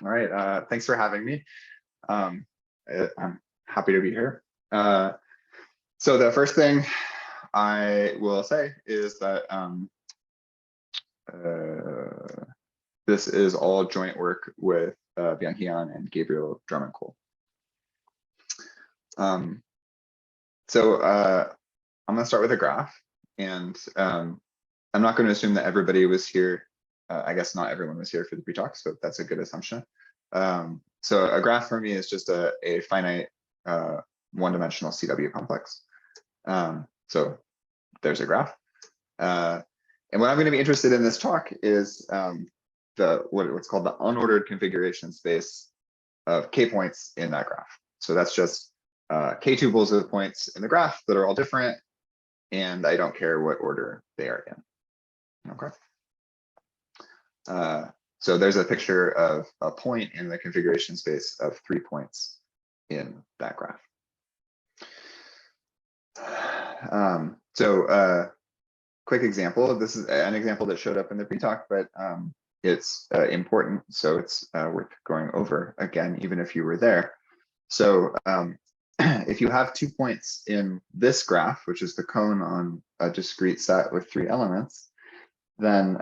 All right, thanks for having me. I'm happy to be here. So the first thing I will say is that this is all joint work with Byung-Hyun and Gabriel Drummond-Cole. So I'm going to start with a graph, and I'm not going to assume that everybody was here. I guess not everyone was here for the pre-talk, so that's a good assumption. So a graph for me is just a finite one-dimensional CW complex. So there's a graph. And what I'm going to be interested in this talk is what's called the unordered configuration space of k points in that graph. So that's just k tuples of points in the graph that are all different, and I don't care what order they are in. Okay. So there's a picture of a point in the configuration space of 3 points in that graph. Quick example. This is an example that showed up in the pre-talk, but it's important, so it's worth going over again, even if you were there. So if you have 2 points in this graph, which is the cone on a discrete set with 3 elements, then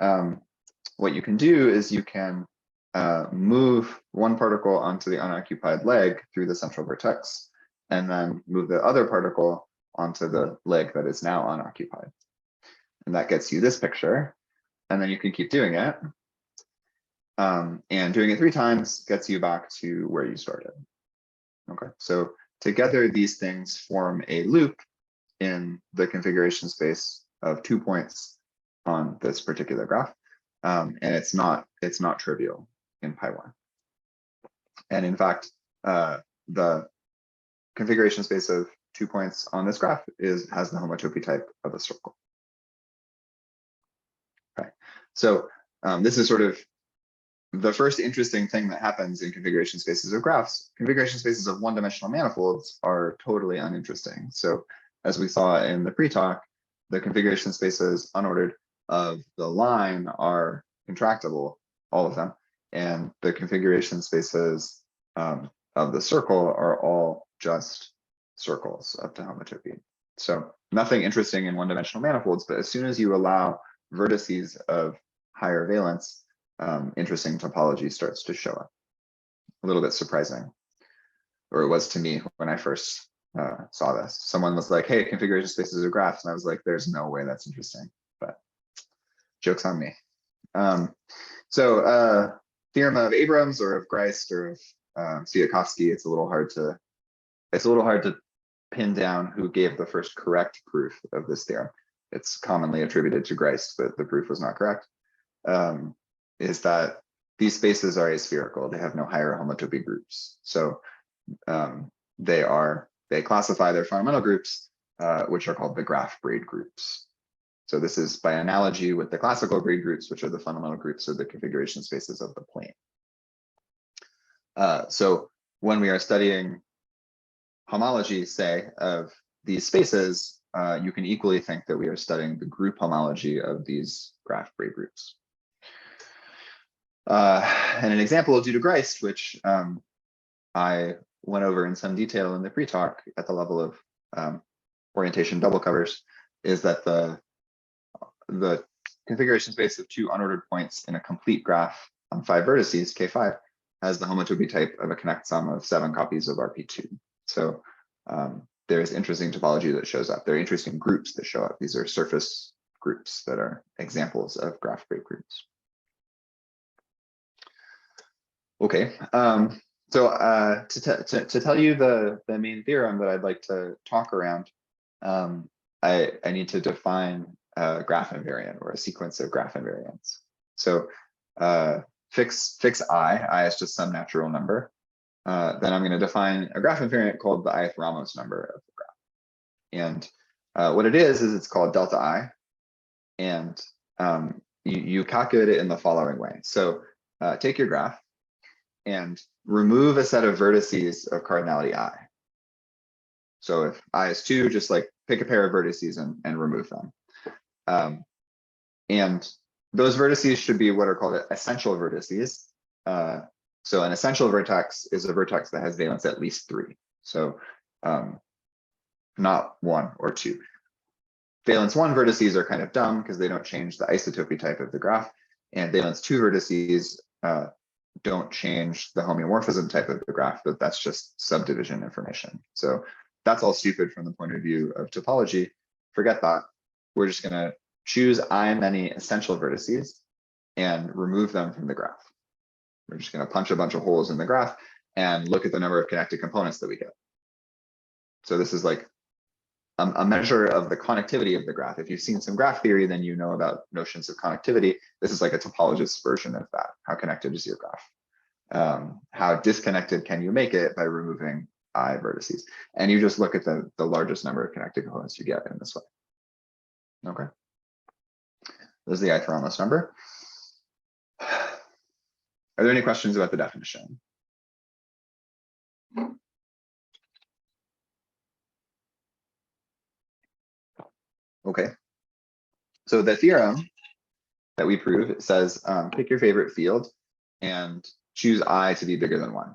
what you can do is you can move one particle onto the unoccupied leg through the central vertex, and then move the other particle onto the leg that is now unoccupied. And that gets you this picture. And then you can keep doing it. And doing it 3 times gets you back to where you started. Okay, so together these things form a loop in the configuration space of 2 points on this particular graph. And it's not trivial in Pi1. And in fact, the configuration space of 2 points on this graph has the homotopy type of a circle. Okay, so this is sort of the first interesting thing that happens in configuration spaces of graphs. Configuration spaces of one-dimensional manifolds are totally uninteresting. So as we saw in the pre-talk, the configuration spaces unordered of the line are intractable, all of them, and the configuration spaces of the circle are all just circles of the homotopy. So nothing interesting in one-dimensional manifolds, but as soon as you allow vertices of higher valence, interesting topology starts to show up. A little bit surprising, or it was to me when I first saw this. Someone was like, hey, configuration spaces are graphs, and I was like, there's no way that's interesting, but joke's on me. Theorem of Abrams or of Greist or of Tsiolkovsky, it's a little hard to pin down who gave the first correct proof of this theorem. It's commonly attributed to Greist, but the proof was not correct. Is that these spaces are aspherical. They have no higher homotopy groups. So they classify their fundamental groups, which are called the graph braid groups. So this is by analogy with the classical braid groups, which are the fundamental groups of the configuration spaces of the plane. So when we are studying homology, say, of these spaces, you can equally think that we are studying the group homology of these graph braid groups. And an example due to Greist, which I went over in some detail in the pre-talk at the level of orientation double covers, is that the configuration space of 2 unordered points in a complete graph on 5 vertices, K5, has the homotopy type of a connect sum of 7 copies of RP2. So there's interesting topology that shows up. There are interesting groups that show up. These are surface groups that are examples of graph braid groups. Okay, to tell you the main theorem that I'd like to talk around, I need to define a graph invariant or a sequence of graph invariants. So fix I is just some natural number. Then I'm going to define a graph invariant called the ith Ramos number of the graph. And what it is it's called delta I. And you calculate it in the following way. So take your graph and remove a set of vertices of cardinality I. So if I is 2, just like pick a pair of vertices and remove them. And those vertices should be what are called essential vertices. So an essential vertex is a vertex that has valence at least 3. So not 1 or 2. Valence 1 vertices are kind of dumb because they don't change the isotopy type of the graph, and valence 2 vertices don't change the homeomorphism type of the graph, but that's just subdivision information. So that's all stupid from the point of view of topology. Forget that. We're just going to choose I many essential vertices and remove them from the graph. We're just going to punch a bunch of holes in the graph and look at the number of connected components that we get. So this is like a measure of the connectivity of the graph. If you've seen some graph theory, then you know about notions of connectivity. This is like a topologist's version of that. How connected is your graph? How disconnected can you make it by removing I vertices? And you just look at the largest number of connected components you get in this way. Okay. This is the ith Ramos number. Are there any questions about the definition? Okay. So the theorem that we prove says pick your favorite field and choose I to be bigger than 1.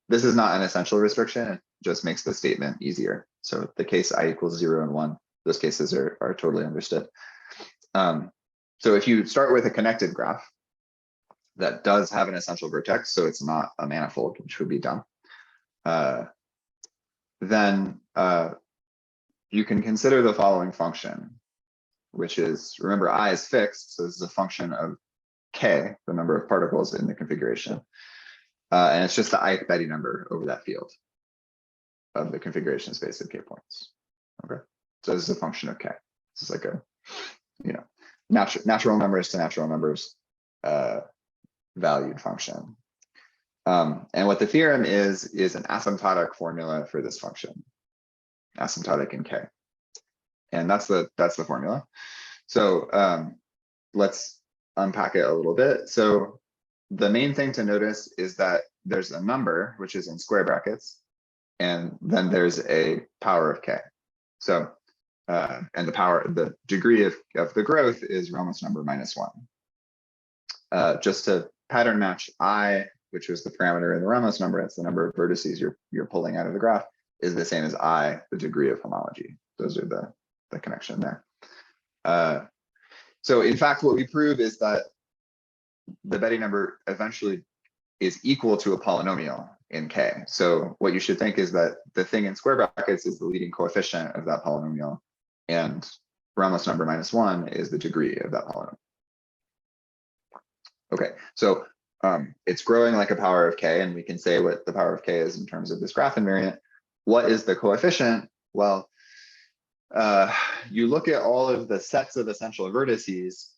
This is not an essential restriction. It just makes the statement easier. So the case I equals 0 and 1, those cases are totally understood. So if you start with a connected graph that does have an essential vertex, so it's not a manifold, which would be dumb, then you can consider the following function, which is, remember, I is fixed, so this is a function of k, the number of particles in the configuration. And it's just the ith Betti number over that field of the configuration space of k points. Okay, so this is a function of k. This is like a, natural numbers to natural numbers valued function. And what the theorem is an asymptotic formula for this function, asymptotic in k. And that's the formula. So let's unpack it a little bit. So the main thing to notice is that there's a number, which is in square brackets, and then there's a power of k. So, and the degree of the growth is Ramos number -1. Just to pattern match I, which was the parameter in the Ramos number, it's the number of vertices you're pulling out of the graph, is the same as I, the degree of homology. Those are the connection there. So in fact, what we prove is that the Betti number eventually is equal to a polynomial in K. So what you should think is that the thing in square brackets is the leading coefficient of that polynomial, and Ramos number -1 is the degree of that polynomial. Okay, so it's growing like a power of K, and we can say what the power of K is in terms of this graph invariant. What is the coefficient? Well, you look at all of the sets of essential vertices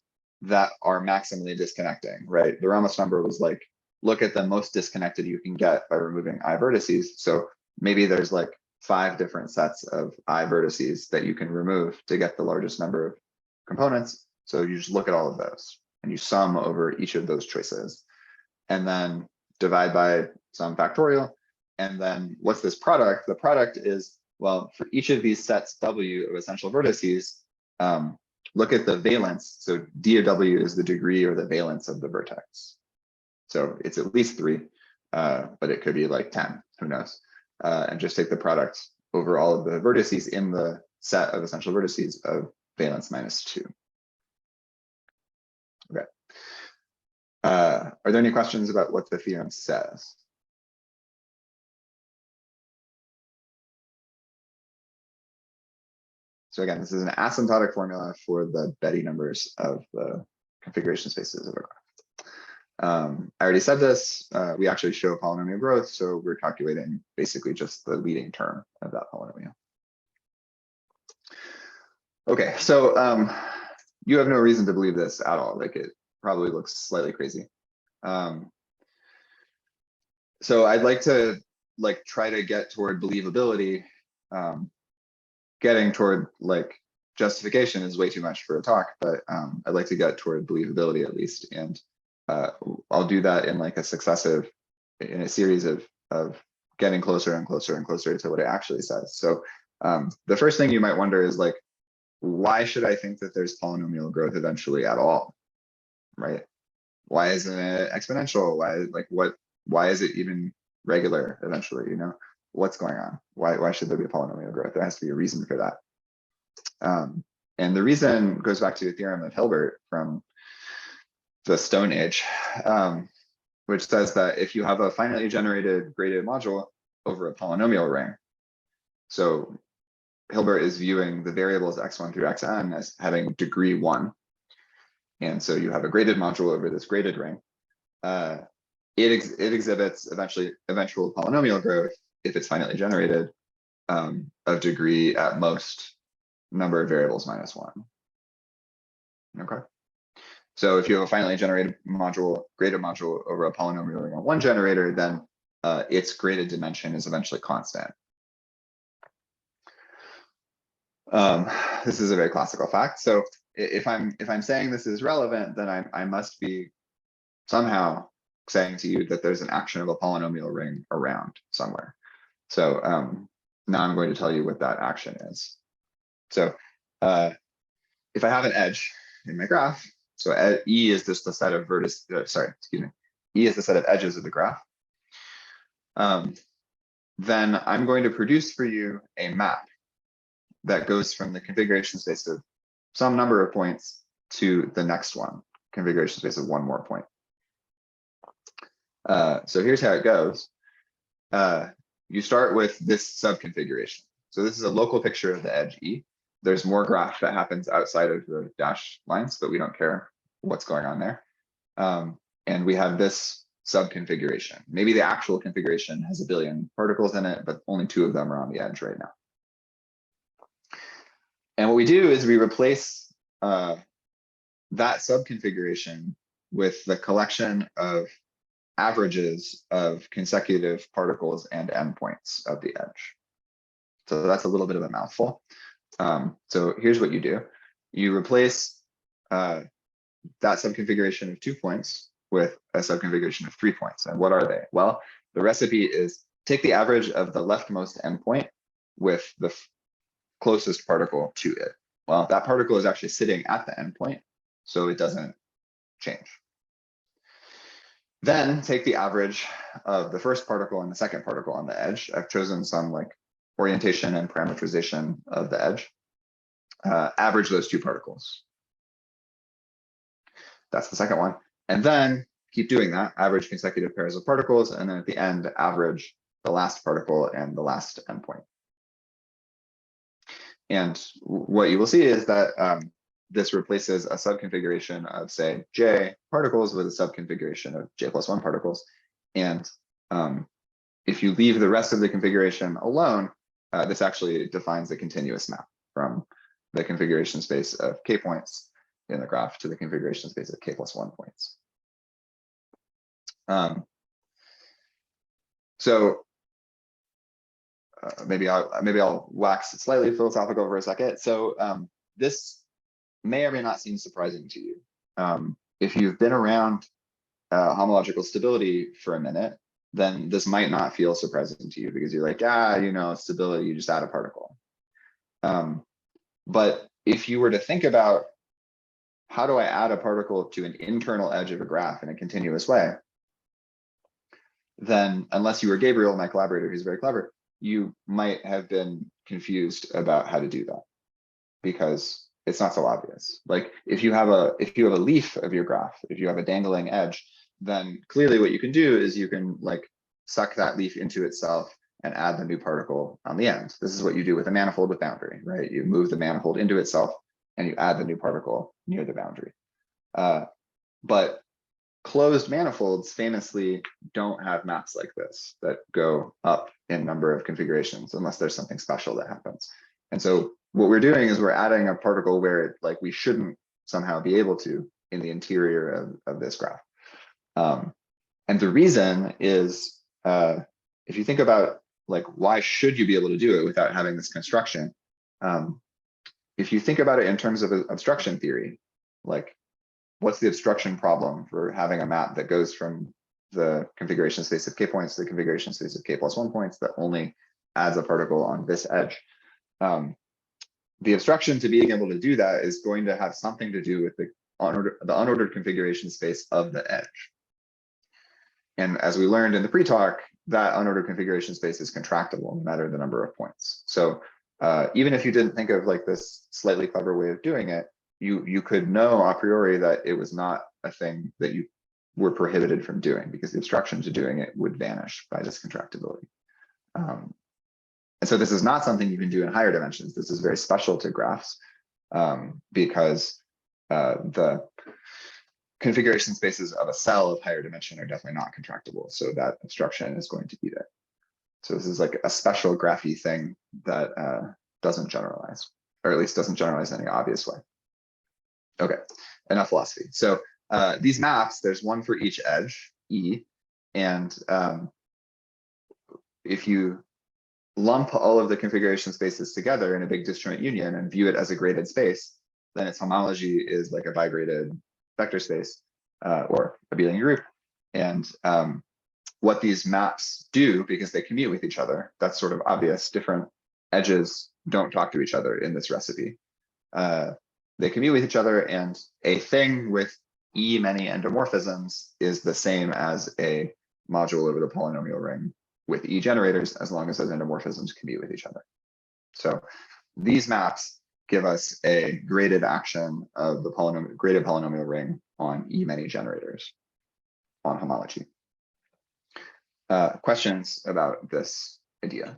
that are maximally disconnecting, right? The Ramos number was like, look at the most disconnected you can get by removing I vertices. So maybe there's like 5 different sets of I vertices that you can remove to get the largest number of components. So you just look at all of those and you sum over each of those choices and then divide by some factorial. And then what's this product? The product is, well, for each of these sets W of essential vertices, look at the valence. So D of W is the degree or the valence of the vertex. So it's at least 3, but it could be like 10, who knows? And just take the product over all of the vertices in the set of essential vertices of valence -2. Okay. Are there any questions about what the theorem says? So again, this is an asymptotic formula for the Betti numbers of the configuration spaces of a graph. I already said this, we actually show polynomial growth, so we're calculating basically just the leading term of that polynomial. Okay, so you have no reason to believe this at all, like it probably looks slightly crazy. So I'd like to try to get toward believability. Getting toward justification is way too much for a talk, but I'd like to get toward believability at least, and I'll do that in in a series of getting closer and closer and closer to what it actually says. So the first thing you might wonder is why should I think that there's polynomial growth eventually at all, right? Why isn't it exponential? Why, why is it even regular eventually? You know, what's going on? Why should there be a polynomial growth? There has to be a reason for that. And the reason goes back to a theorem of Hilbert from the Stone Age, which says that if you have a finitely generated graded module over a polynomial ring, so Hilbert is viewing the variables x1 through xn as having degree 1. And so you have a graded module over this graded ring. It exhibits eventual polynomial growth if it's finitely generated of degree at most number of variables minus 1. Okay. So if you have a finitely generated module, graded module over a polynomial ring on one generator, then its graded dimension is eventually constant. This is a very classical fact. So if I'm saying this is relevant, then I must be somehow saying to you that there's an actionable polynomial ring around somewhere. So now I'm going to tell you what that action is. So if I have an edge in my graph, so E is just the set of E is the set of edges of the graph. Then I'm going to produce for you a map that goes from the configuration space of some number of points to the next one, configuration space of one more point. So here's how it goes. You start with this subconfiguration. So this is a local picture of the edge E. There's more graph that happens outside of the dashed lines, but we don't care what's going on there. And we have this subconfiguration. Maybe the actual configuration has a billion particles in it, but only 2 of them are on the edge right now. And what we do is we replace that subconfiguration with the collection of averages of consecutive particles and endpoints of the edge. So that's a little bit of a mouthful. So here's what you do. You replace that subconfiguration of 2 points with a subconfiguration of 3 points. And what are they? Well, the recipe is take the average of the leftmost endpoint with the closest particle to it. Well, that particle is actually sitting at the endpoint, so it doesn't change. Then take the average of the first particle and the second particle on the edge. I've chosen some like orientation and parameterization of the edge. Average those 2 particles. That's the second one. And then keep doing that, average consecutive pairs of particles, and then at the end, average the last particle and the last endpoint. And what you will see is that this replaces a subconfiguration of, say, J particles with a subconfiguration of J plus 1 particles. And if you leave the rest of the configuration alone, this actually defines a continuous map from the configuration space of K points in the graph to the configuration space of K plus 1 points. Maybe I'll wax slightly philosophical for a second. So this may or may not seem surprising to you. If you've been around homological stability for a minute, then this might not feel surprising to you because you're like, you know, stability, you just add a particle. But if you were to think about how do I add a particle to an internal edge of a graph in a continuous way, then unless you were Gabriel, my collaborator, who's very clever, you might have been confused about how to do that because it's not so obvious. Like if you have a leaf of your graph, if you have a dangling edge, then clearly what you can do is you can like suck that leaf into itself and add the new particle on the end. This is what you do with a manifold with boundary, right? You move the manifold into itself and you add the new particle near the boundary. But closed manifolds famously don't have maps like this that go up in number of configurations unless there's something special that happens. And so what we're doing is we're adding a particle where like we shouldn't somehow be able to in the interior of this graph. And the reason is if you think about like why should you be able to do it without having this construction? If you think about it in terms of obstruction theory, like what's the obstruction problem for having a map that goes from the configuration space of K points to the configuration space of K plus 1 points that only adds a particle on this edge? The obstruction to being able to do that is going to have something to do with the unordered configuration space of the edge. And as we learned in the pre-talk, that unordered configuration space is contractible no matter the number of points. So even if you didn't think of like this slightly clever way of doing it, you could know a priori that it was not a thing that you were prohibited from doing, because the obstruction to doing it would vanish by this contractibility. And so this is not something you can do in higher dimensions. This is very special to graphs because the configuration spaces of a cell of higher dimension are definitely not contractible. So that obstruction is going to be there. So this is like a special graphy thing that doesn't generalize, or at least doesn't generalize in any obvious way. Okay, enough philosophy. So these maps, there's one for each edge, E, and if you lump all of the configuration spaces together in a big disjoint union and view it as a graded space, then its homology is like a bigraded vector space or abelian group. And what these maps do, because they commute with each other, that's sort of obvious. Different edges don't talk to each other in this recipe. They commute with each other, and a thing with E many endomorphisms is the same as a module over the polynomial ring with E generators, as long as those endomorphisms commute with each other. So these maps give us a graded action of the graded polynomial ring on E many generators on homology. Questions about this idea?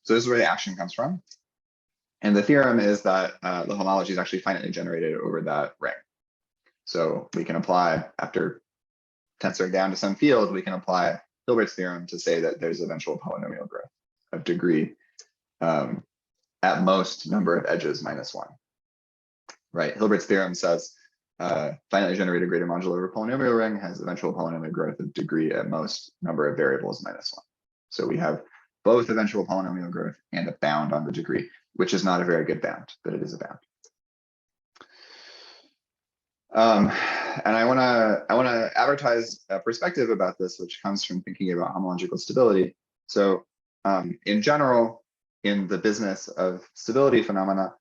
So this is where the action comes from. And the theorem is that the homology is actually finitely generated over that ring. So we can apply, after tensoring down to some field, we can apply Hilbert's theorem to say that there's eventual polynomial growth of degree at most number of edges -1. Right? Hilbert's theorem says finitely generated graded modular over polynomial ring has eventual polynomial growth of degree at most number of variables -1. So we have both eventual polynomial growth and a bound on the degree, which is not a very good bound, but it is a bound. And I want to advertise a perspective about this, which comes from thinking about homological stability. So in general, in the business of stability phenomena,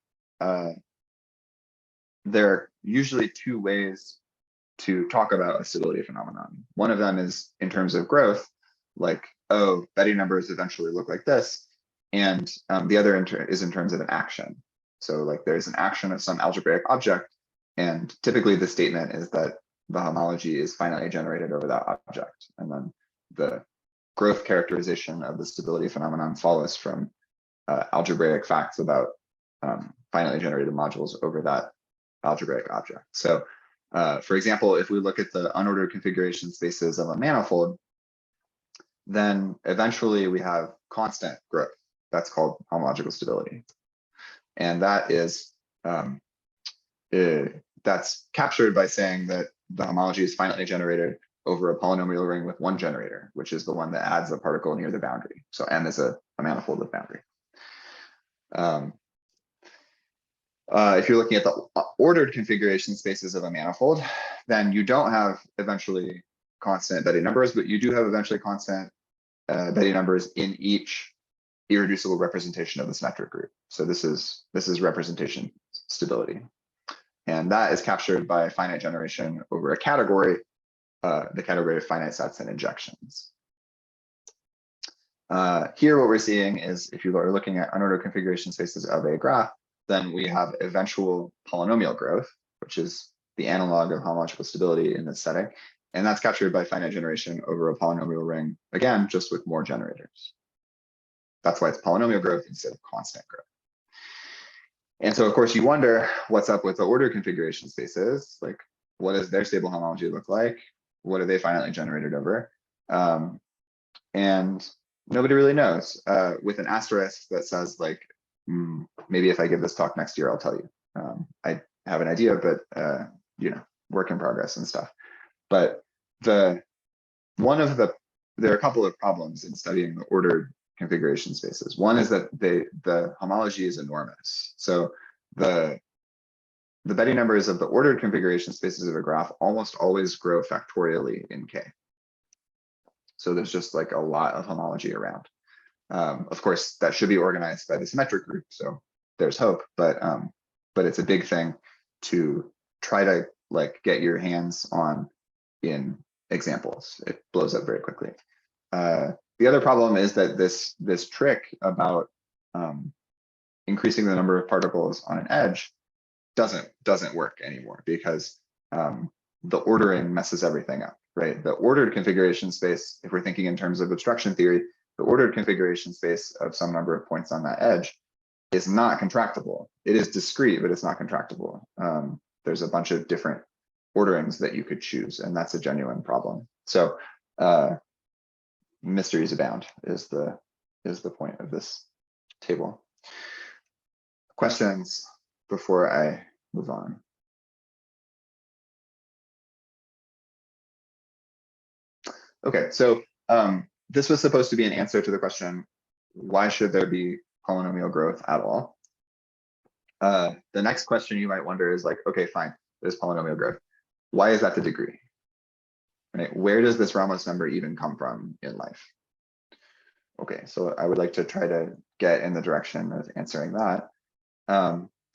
there are usually two ways to talk about a stability phenomenon. One of them is in terms of growth, like, oh, Betty numbers eventually look like this. And the other is in terms of an action. So like there's an action of some algebraic object, and typically the statement is that the homology is finitely generated over that object. And then the growth characterization of the stability phenomenon follows from algebraic facts about finitely generated modules over that algebraic object. So for example, if we look at the unordered configuration spaces of a manifold, then eventually we have constant growth. That's called homological stability. And that is, that's captured by saying that the homology is finitely generated over a polynomial ring with one generator, which is the one that adds a particle near the boundary. So M is a manifold with boundary. If you're looking at the ordered configuration spaces of a manifold, then you don't have eventually constant Betty numbers, but you do have eventually constant Betty numbers in each irreducible representation of the symmetric group. So this is representation stability. And that is captured by finite generation over a category, the category of finite sets and injections. Here what we're seeing is, if you are looking at unordered configuration spaces of a graph, then we have eventual polynomial growth, which is the analog of homological stability in this setting. And that's captured by finite generation over a polynomial ring, again, just with more generators. That's why it's polynomial growth instead of constant growth. And so, of course, you wonder what's up with the ordered configuration spaces. Like, what does their stable homology look like? What are they finitely generated over? And nobody really knows, with an asterisk that says, like, maybe if I give this talk next year, I'll tell you. I have an idea, but you know, work in progress and stuff. But there are a couple of problems in studying the ordered configuration spaces. One is that the homology is enormous. So the Betty numbers of the ordered configuration spaces of a graph almost always grow factorially in K. So there's just like a lot of homology around. Of course, that should be organized by the symmetric group, so there's hope, but but it's a big thing to try to like get your hands on in examples. It blows up very quickly. The other problem is that this trick about increasing the number of particles on an edge doesn't work anymore, because the ordering messes everything up, right? The ordered configuration space, if we're thinking in terms of obstruction theory, the ordered configuration space of some number of points on that edge is not contractible. It is discrete, but it's not contractible. There's a bunch of different orderings that you could choose, and that's a genuine problem. So mysteries abound is the point of this table. Questions before I move on? Okay, so this was supposed to be an answer to the question, why should there be polynomial growth at all? The next question you might wonder is like, okay, fine, there's polynomial growth. Why is that the degree? Right? Where does this Ramos number even come from in life? Okay, so I would like to try to get in the direction of answering that.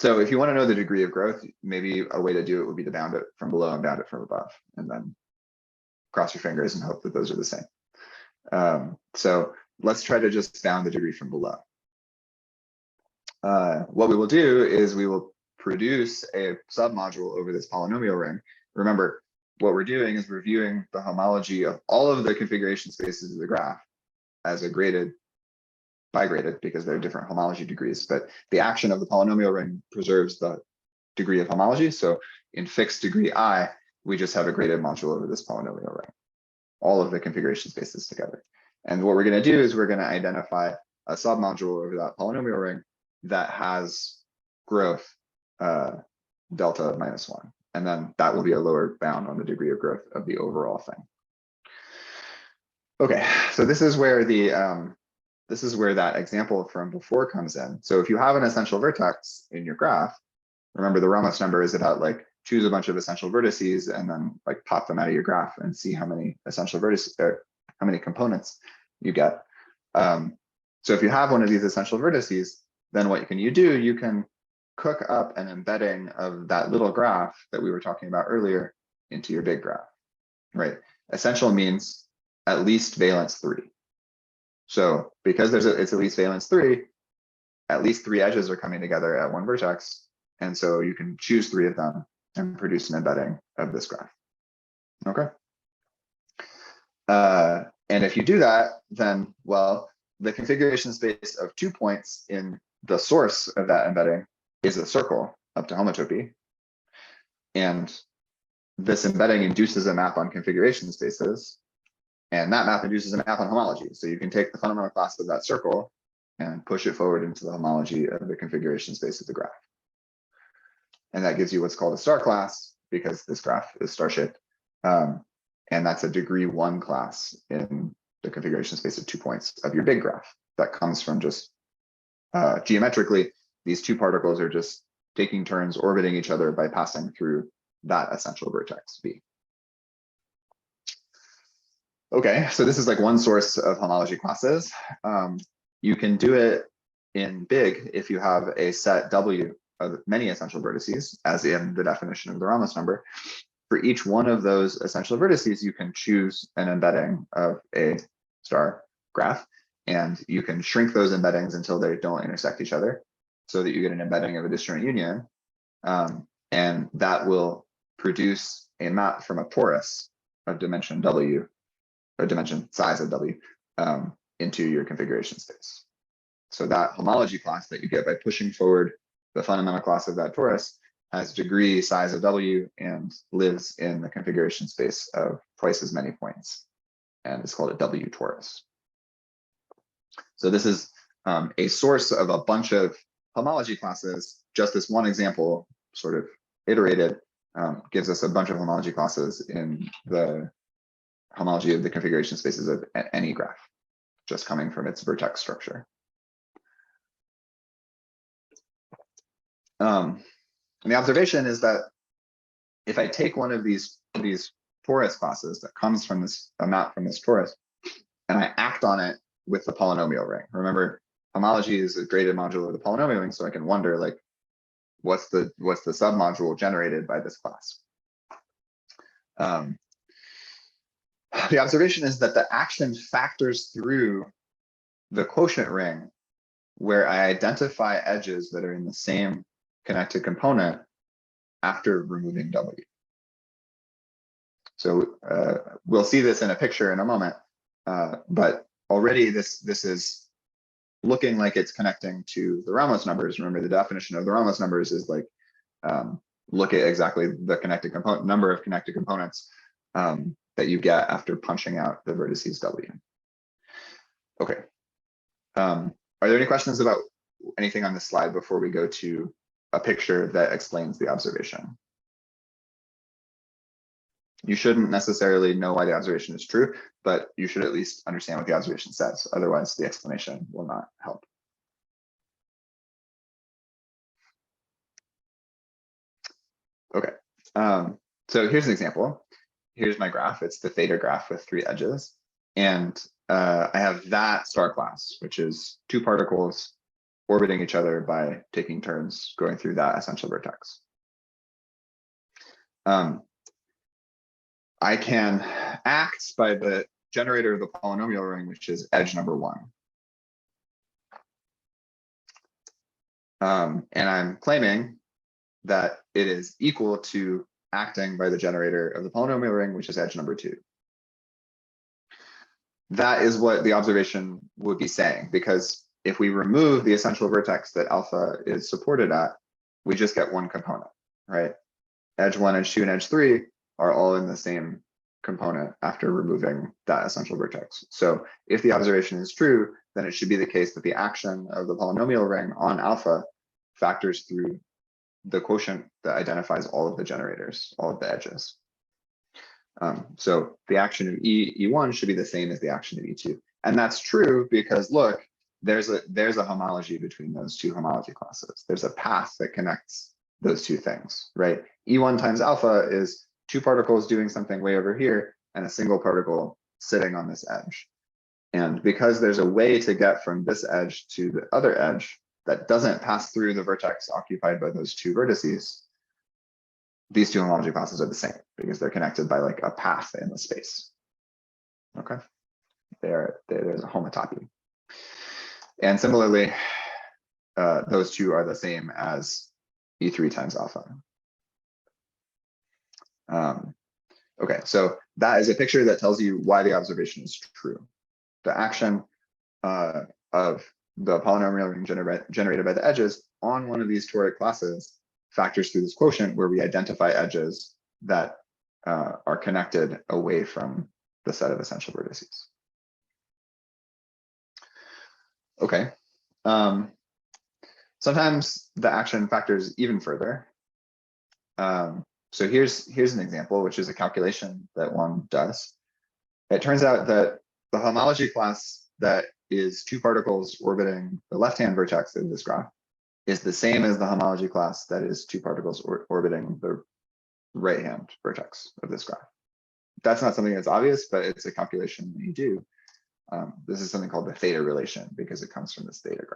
So if you want to know the degree of growth, maybe a way to do it would be to bound it from below and bound it from above, and then cross your fingers and hope that those are the same. So let's try to just bound the degree from below. What we will do is we will produce a submodule over this polynomial ring. Remember, what we're doing is we're viewing the homology of all of the configuration spaces of the graph as a graded, bigraded, because they're different homology degrees, but the action of the polynomial ring preserves the degree of homology. So in fixed degree I, we just have a graded module over this polynomial ring, all of the configuration spaces together. And what we're going to do is we're going to identify a submodule over that polynomial ring that has growth delta of -1. And then that will be a lower bound on the degree of growth of the overall thing. Okay, so this is where that example from before comes in. So if you have an essential vertex in your graph, remember the Ramos number is about like choose a bunch of essential vertices and then like pop them out of your graph and see how many essential vertices or how many components you get. So if you have one of these essential vertices, then what can you do? You can cook up an embedding of that little graph that we were talking about earlier into your big graph, right? Essential means at least valence 3. So because it's at least valence 3, at least 3 edges are coming together at one vertex. And so you can choose 3 of them and produce an embedding of this graph. Okay. And if you do that, then, well, the configuration space of 2 points in the source of that embedding is a circle up to homotopy. And this embedding induces a map on configuration spaces. And that map induces a map on homology. So you can take the fundamental class of that circle and push it forward into the homology of the configuration space of the graph. And that gives you what's called a star class, because this graph is star-shaped. And that's a degree 1 class in the configuration space of 2 points of your big graph. That comes from just geometrically, these 2 particles are just taking turns orbiting each other by passing through that essential vertex B. Okay, so this is like one source of homology classes. You can do it in big if you have a set W of many essential vertices, as in the definition of the Ramos number. For each one of those essential vertices, you can choose an embedding of a star graph, and you can shrink those embeddings until they don't intersect each other, so that you get an embedding of a disjoint union, and that will produce a map from a torus of dimension W, or dimension size of W, into your configuration space. So that homology class that you get by pushing forward the fundamental class of that torus has degree size of W and lives in the configuration space of twice as many points. And it's called a W torus. So this is a source of a bunch of homology classes. Just this one example, sort of iterated, gives us a bunch of homology classes in the homology of the configuration spaces of any graph, just coming from its vertex structure. And the observation is that if I take one of these torus classes that comes from this, a map from this torus, and I act on it with the polynomial ring. Remember, homology is a graded module of the polynomial ring, so I can wonder, like, what's the submodule generated by this class. The observation is that the action factors through the quotient ring where I identify edges that are in the same connected component after removing W. So we'll see this in a picture in a moment, but already this is looking like it's connecting to the Ramos numbers. Remember, the definition of the Ramos numbers is like, look at exactly the connected component number of connected components that you get after punching out the vertices W. Okay. Are there any questions about anything on this slide before we go to a picture that explains the observation? You shouldn't necessarily know why the observation is true, but you should at least understand what the observation says. Otherwise, the explanation will not help. Okay, so here's an example. Here's my graph. It's the theta graph with 3 edges. And I have that star class, which is 2 particles orbiting each other by taking turns going through that essential vertex. I can act by the generator of the polynomial ring, which is edge number 1. And I'm claiming that it is equal to acting by the generator of the polynomial ring, which is edge number 2. That is what the observation would be saying, because if we remove the essential vertex that alpha is supported at, we just get one component, right? Edge 1, edge 2, and edge 3 are all in the same component after removing that essential vertex. So if the observation is true, then it should be the case that the action of the polynomial ring on alpha factors through the quotient that identifies all of the generators, all of the edges. So the action of E1 should be the same as the action of E2. And that's true because look, there's a homology between those 2 homology classes. There's a path that connects those 2 things, right? E1 times alpha is 2 particles doing something way over here and a single particle sitting on this edge. And because there's a way to get from this edge to the other edge that doesn't pass through the vertex occupied by those 2 vertices, these 2 homology classes are the same because they're connected by like a path in the space. Okay, there's a homotopy. And similarly, those 2 are the same as E3 times alpha. Okay, so that is a picture that tells you why the observation is true. The action of the polynomial ring generated by the edges on one of these toric classes factors through this quotient where we identify edges that are connected away from the set of essential vertices. Okay. Sometimes the action factors even further. So here's an example, which is a calculation that one does. It turns out that the homology class that is 2 particles orbiting the left-hand vertex of this graph is the same as the homology class that is 2 particles orbiting the right-hand vertex of this graph. That's not something that's obvious, but it's a calculation that you do. This is something called the theta relation because it comes from this theta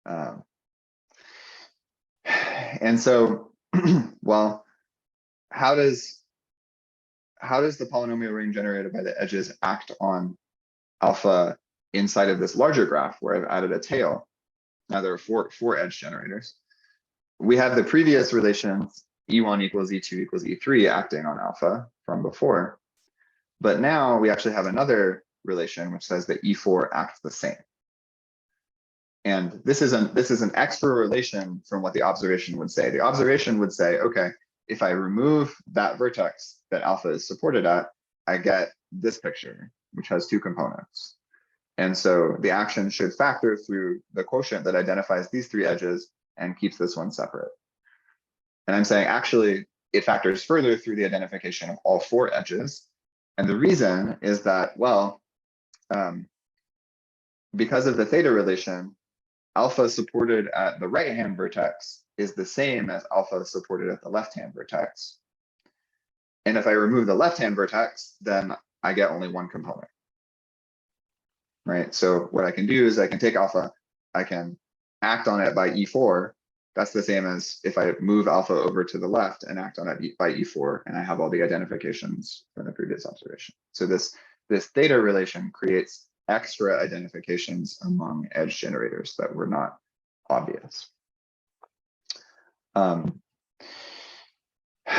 graph. And so, well, how does the polynomial ring generated by the edges act on alpha inside of this larger graph where I've added a tail? Now there are four edge generators. We have the previous relations E1 equals E2 equals E3 acting on alpha from before, but now we actually have another relation which says that E4 acts the same. And this is an extra relation from what the observation would say. The observation would say, okay, if I remove that vertex that alpha is supported at, I get this picture, which has 2 components. And so the action should factor through the quotient that identifies these 3 edges and keeps this one separate. And I'm saying, actually, it factors further through the identification of all 4 edges. And the reason is that, well, because of the theta relation, alpha supported at the right-hand vertex is the same as alpha supported at the left-hand vertex. And if I remove the left-hand vertex, then I get only one component, right? So what I can do is I can take alpha, I can act on it by E4, that's the same as if I move alpha over to the left and act on it by E4, and I have all the identifications from the previous observation. So this theta relation creates extra identifications among edge generators that were not obvious.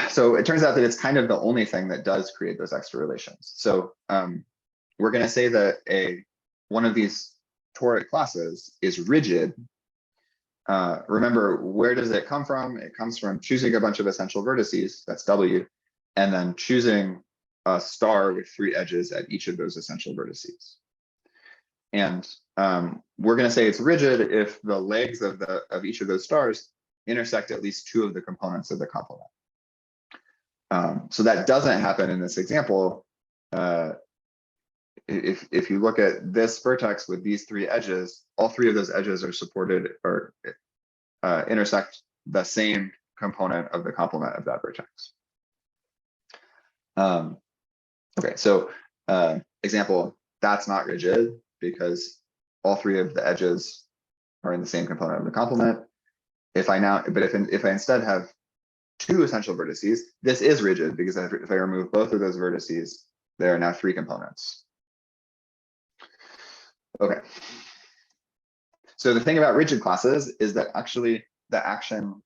So it turns out that it's kind of the only thing that does create those extra relations. So we're going to say that one of these toric classes is rigid. Remember, where does it come from? It comes from choosing a bunch of essential vertices, that's W, and then choosing a star with 3 edges at each of those essential vertices. And we're going to say it's rigid if the legs of each of those stars intersect at least 2 of the components of the complement. So that doesn't happen in this example. If you look at this vertex with these 3 edges, all 3 of those edges are supported or intersect the same component of the complement of that vertex. Okay, so example, that's not rigid because all 3 of the edges are in the same component of the complement. If I instead have 2 essential vertices, this is rigid because if I remove both of those vertices, there are now 3 components. Okay. So the thing about rigid classes is that actually the action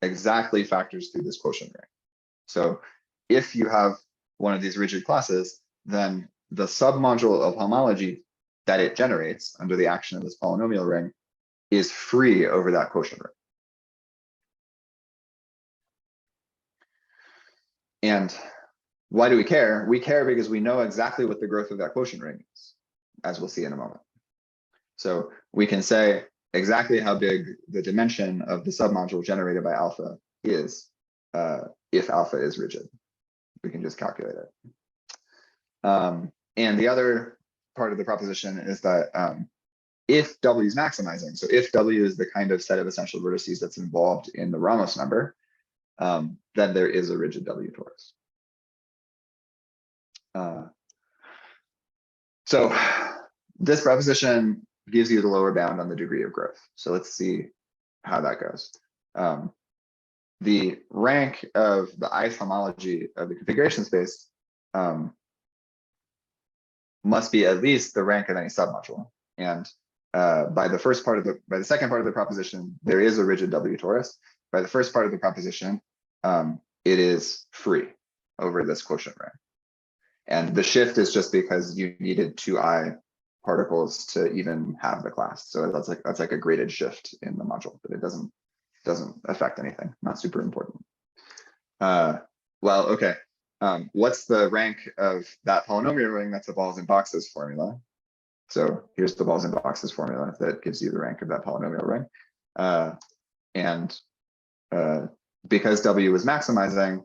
exactly factors through this quotient ring. So if you have one of these rigid classes, then the submodule of homology that it generates under the action of this polynomial ring is free over that quotient ring. And why do we care? We care because we know exactly what the growth of that quotient ring is, as we'll see in a moment. So we can say exactly how big the dimension of the submodule generated by alpha is if alpha is rigid. We can just calculate it. And the other part of the proposition is that if W is maximizing, so if W is the kind of set of essential vertices that's involved in the Ramos number, then there is a rigid W torus. So this proposition gives you the lower bound on the degree of growth. So let's see how that goes. The rank of the ith homology of the configuration space must be at least the rank of any submodule. And by the second part of the proposition, there is a rigid W torus. By the first part of the proposition, it is free over this quotient ring. And the shift is just because you needed 2I particles to even have the class. So that's like a graded shift in the module, but it doesn't affect anything, not super important. Well, okay. What's the rank of that polynomial ring? That's the balls and boxes formula. So here's the balls and boxes formula that gives you the rank of that polynomial ring. And because W is maximizing,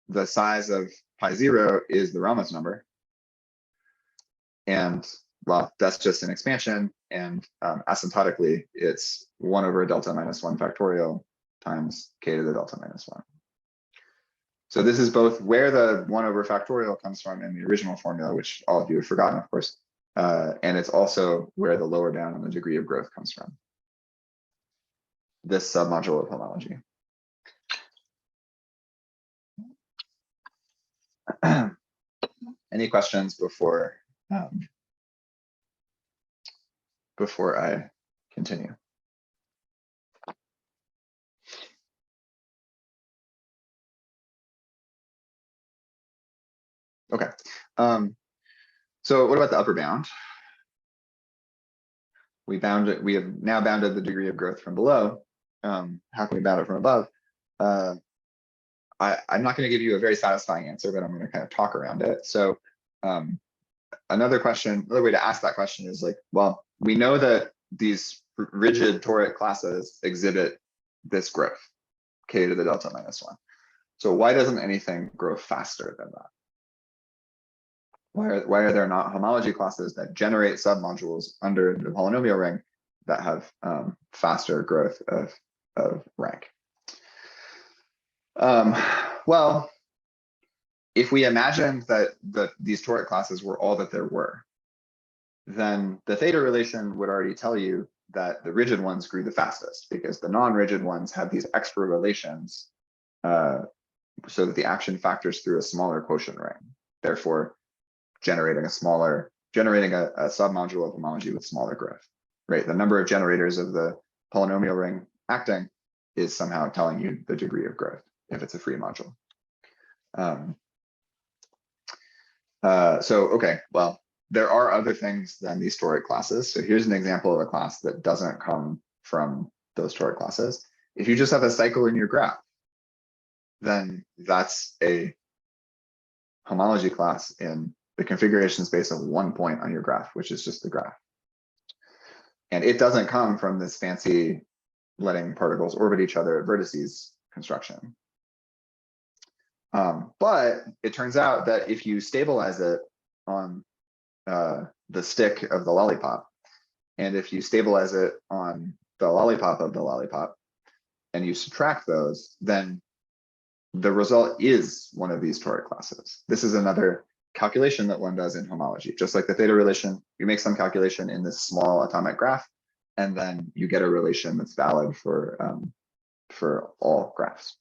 the size of pi 0 is the Ramos number. And well, that's just an expansion. And asymptotically, it's 1 over delta minus 1 factorial times k to the delta minus 1. So this is both where the 1 over factorial comes from in the original formula, which all of you have forgotten, of course. And it's also where the lower bound on the degree of growth comes from. This submodule of homology. Any questions before I continue? Okay. So what about the upper bound? We have now bounded the degree of growth from below. How can we bound it from above? I'm not going to give you a very satisfying answer, but I'm going to kind of talk around it. So another way to ask that question is like, well, we know that these rigid toric classes exhibit this growth, k to the delta minus 1. So why doesn't anything grow faster than that? Why are there not homology classes that generate submodules under the polynomial ring that have faster growth of rank? Well, if we imagined that these toric classes were all that there were, then the theta relation would already tell you that the rigid ones grew the fastest because the non-rigid ones had these extra relations so that the action factors through a smaller quotient ring, therefore generating a submodule of homology with smaller growth, right? The number of generators of the polynomial ring acting is somehow telling you the degree of growth if it's a free module. Okay, well, there are other things than these toric classes. So here's an example of a class that doesn't come from those toric classes. If you just have a cycle in your graph, then that's a homology class in the configuration space of one point on your graph, which is just the graph. And it doesn't come from this fancy letting particles orbit each other at vertices construction. But it turns out that if you stabilize it on the stick of the lollipop, and if you stabilize it on the lollipop of the lollipop, and you subtract those, then the result is one of these toric classes. This is another calculation that one does in homology. Just like the theta relation, you make some calculation in this small atomic graph, and then you get a relation that's valid for all graphs.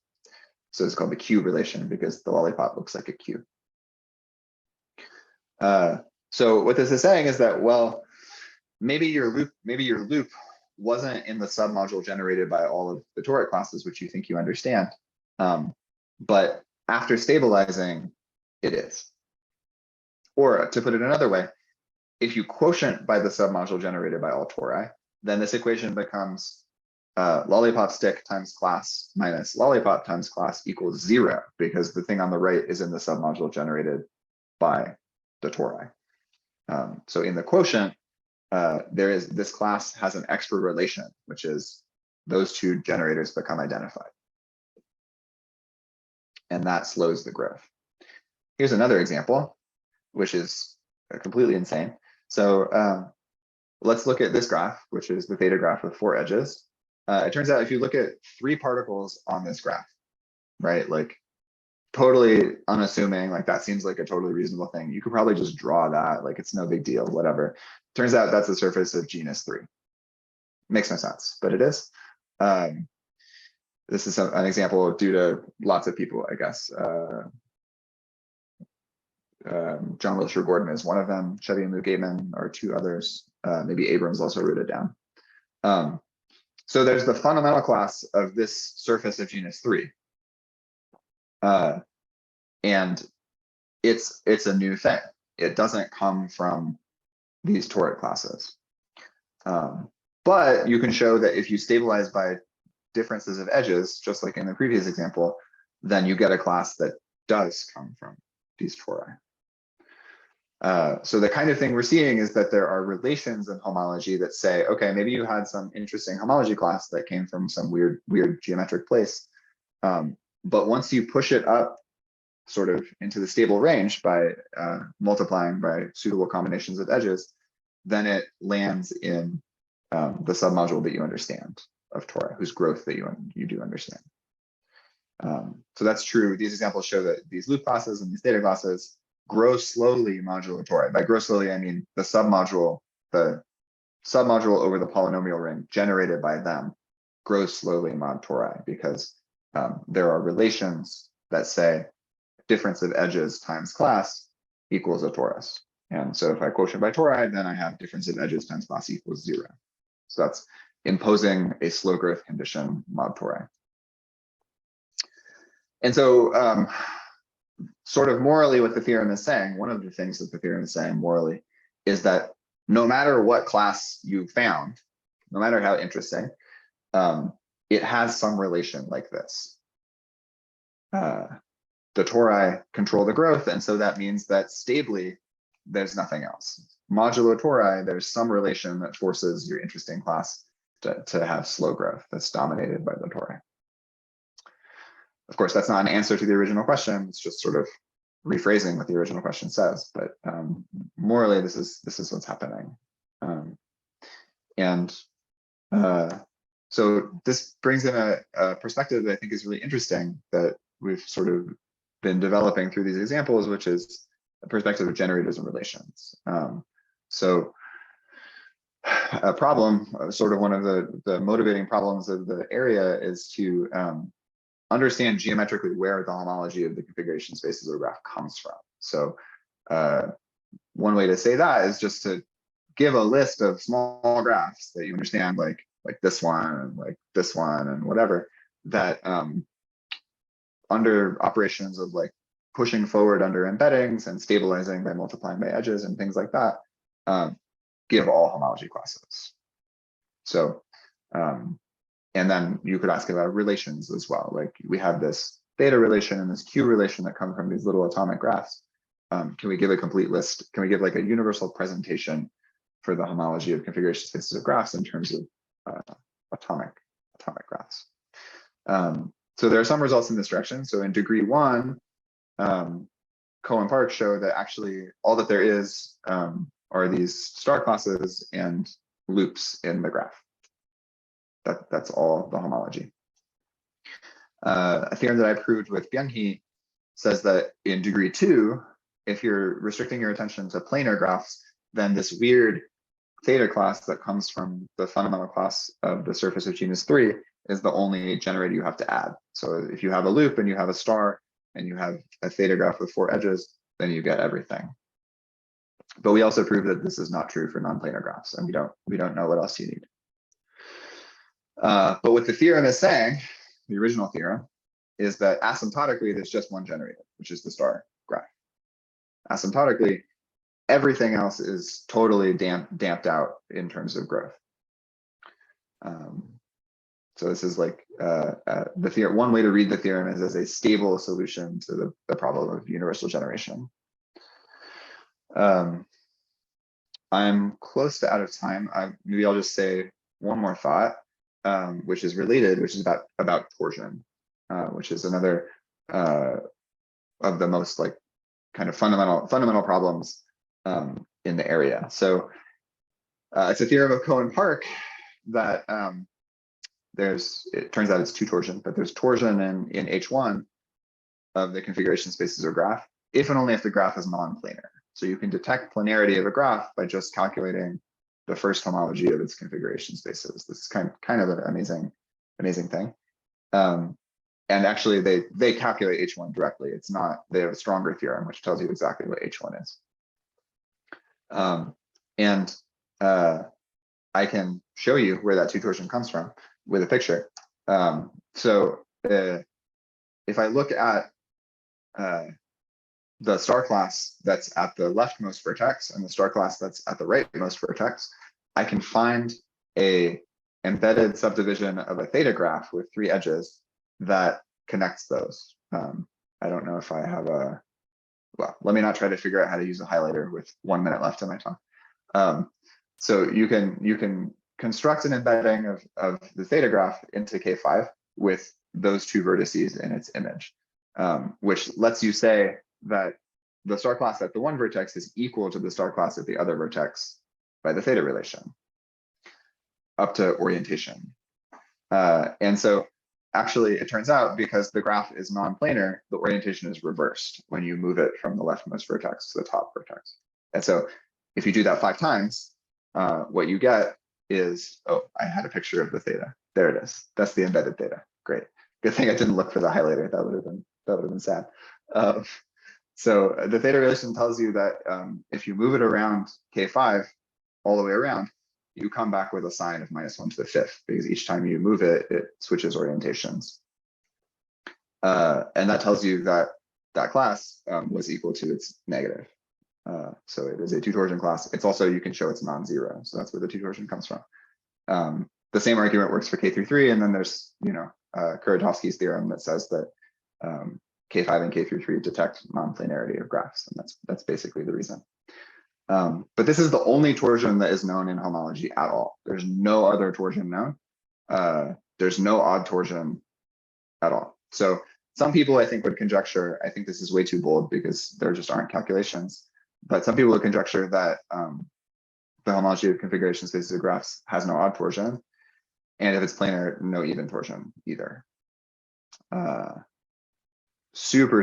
So it's called the Q relation because the lollipop looks like a Q. So what this is saying is that, well, maybe your loop wasn't in the submodule generated by all of the toric classes, which you think you understand. But after stabilizing, it is. Or to put it another way, if you quotient by the submodule generated by all tori, then this equation becomes lollipop stick times class minus lollipop times class equals 0, because the thing on the right is in the submodule generated by the tori. So in the quotient, this class has an extra relation, which is those two generators become identified. And that slows the growth. Here's another example, which is completely insane. So let's look at this graph, which is the theta graph with 4 edges. It turns out if you look at 3 particles on this graph, right, like totally unassuming, like that seems like a totally reasonable thing. You could probably just draw that, like it's no big deal, whatever. Turns out that's the surface of genus 3. Makes no sense, but it is. This is an example due to lots of people, I guess. John Wilshire Gordon is one of them. Chevy and Lou Gateman are 2 others. Maybe Abrams also wrote it down. So there's the fundamental class of this surface of genus 3. And it's a new thing. It doesn't come from these toric classes. But you can show that if you stabilize by differences of edges, just like in the previous example, then you get a class that does come from these tori. So the kind of thing we're seeing is that there are relations in homology that say, okay, maybe you had some interesting homology class that came from some weird geometric place. But once you push it up sort of into the stable range by multiplying by suitable combinations of edges, then it lands in the submodule that you understand of tori, whose growth that you do understand. So that's true. These examples show that these loop classes and these theta classes grow slowly modulo tori. By grow slowly, I mean the submodule over the polynomial ring generated by them grows slowly mod tori because there are relations that say difference of edges times class equals a torus. And so if I quotient by tori, then I have difference of edges times class equals 0. So that's imposing a slow growth condition mod tori. And so sort of morally what the theorem is saying, one of the things that the theorem is saying morally is that no matter what class you found, no matter how interesting, it has some relation like this. The tori control the growth, and so that means that stably, there's nothing else. Modulo tori, there's some relation that forces your interesting class to have slow growth that's dominated by the tori. Of course, that's not an answer to the original question. It's just sort of rephrasing what the original question says. But morally, this is what's happening. So this brings in a perspective that I think is really interesting that we've sort of been developing through these examples, which is a perspective of generators and relations. So a problem, sort of one of the motivating problems of the area is to understand geometrically where the homology of the configuration spaces of a graph comes from. So one way to say that is just to give a list of small graphs that you understand, like this one, and like this one, and whatever, that under operations of like pushing forward under embeddings and stabilizing by multiplying by edges and things like that, give all homology classes. So, and then you could ask about relations as well. Like we have this theta relation and this Q relation that come from these little atomic graphs. Can we give a complete list? Can we give like a universal presentation for the homology of configuration spaces of graphs in terms of atomic graphs? So there are some results in this direction. So in degree 1, Cohen-Park show that actually all that there is are these star classes and loops in the graph. That's all the homology. A theorem that I proved with Byung-hee says that in degree 2, if you're restricting your attention to planar graphs, then this weird theta class that comes from the fundamental class of the surface of genus 3 is the only generator you have to add. So if you have a loop and you have a star and you have a theta graph with 4 edges, then you get everything. But we also proved that this is not true for non-planar graphs, and we don't know what else you need. But what the theorem is saying, the original theorem, is that asymptotically there's just one generator, which is the star graph. Asymptotically, everything else is totally damped out in terms of growth. So this is like the theorem. One way to read the theorem is as a stable solution to the problem of universal generation. I'm close to out of time. Maybe I'll just say one more thought, which is related, which is about torsion, which is another of the most like kind of fundamental problems in the area. So it's a theorem of Cohen-Park that it turns out it's 2 torsion, but there's torsion in H1 of the configuration spaces of graph, if and only if the graph is non-planar. So you can detect planarity of a graph by just calculating the first homology of its configuration spaces. This is kind of an amazing thing. And actually they calculate H1 directly. It's not, they have a stronger theorem which tells you exactly what H1 is. And I can show you where that 2 torsion comes from with a picture. So if I look at the star class that's at the leftmost vertex and the star class that's at the rightmost vertex, I can find a embedded subdivision of a theta graph with 3 edges that connects those. I don't know if I have well, let me not try to figure out how to use a highlighter with 1 minute left in my talk. So you can construct an embedding of the theta graph into K5 with those 2 vertices in its image, which lets you say that the star class at the one vertex is equal to the star class at the other vertex by the theta relation up to orientation. And so actually it turns out because the graph is non-planar, the orientation is reversed when you move it from the leftmost vertex to the top vertex. And so if you do that 5 times, what you get is, oh, I had a picture of the theta. There it is. That's the embedded theta. Great. Good thing I didn't look for the highlighter. That would have been sad. So the theta relation tells you that if you move it around K5 all the way around, you come back with a sign of -1 to the 5th, because each time you move it, it switches orientations. And that tells you that that class was equal to its negative. So it is a 2 torsion class. It's also, you can show it's non-zero. So that's where the 2 torsion comes from. The same argument works for K through 3. And then there's, Kuratowski's theorem that says that K5 and K through 3 detect non-planarity of graphs. And that's basically the reason. But this is the only torsion that is known in homology at all. There's no other torsion known. There's no odd torsion at all. So some people, I think, would conjecture, I think this is way too bold because there just aren't calculations, but some people would conjecture that the homology of configuration spaces of graphs has no odd torsion, and if it's planar, no even torsion either. Super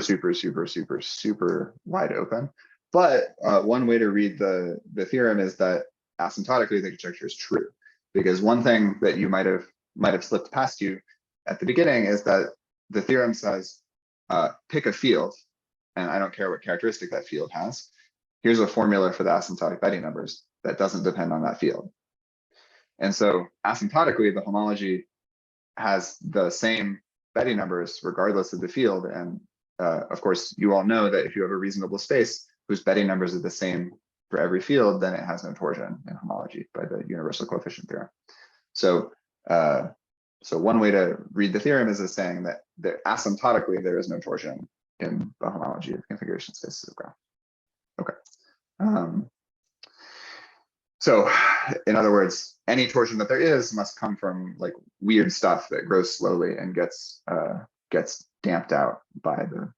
wide open. But one way to read the theorem is that asymptotically the conjecture is true. Because one thing that you might have slipped past you at the beginning is that the theorem says, pick a field, and I don't care what characteristic that field has. Here's a formula for the asymptotic Betti numbers that doesn't depend on that field. And so asymptotically, the homology has the same Betti numbers regardless of the field. And of course, you all know that if you have a reasonable space whose Betti numbers are the same for every field, then it has no torsion in homology by the universal coefficient theorem. So, so one way to read the theorem is as saying that asymptotically there is no torsion in the homology of configuration spaces of graph. Okay. So in other words, any torsion that there is must come from like weird stuff that grows slowly and gets damped out by the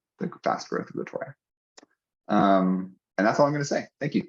fast growth of the tori. And that's all I'm going to say. Thank you.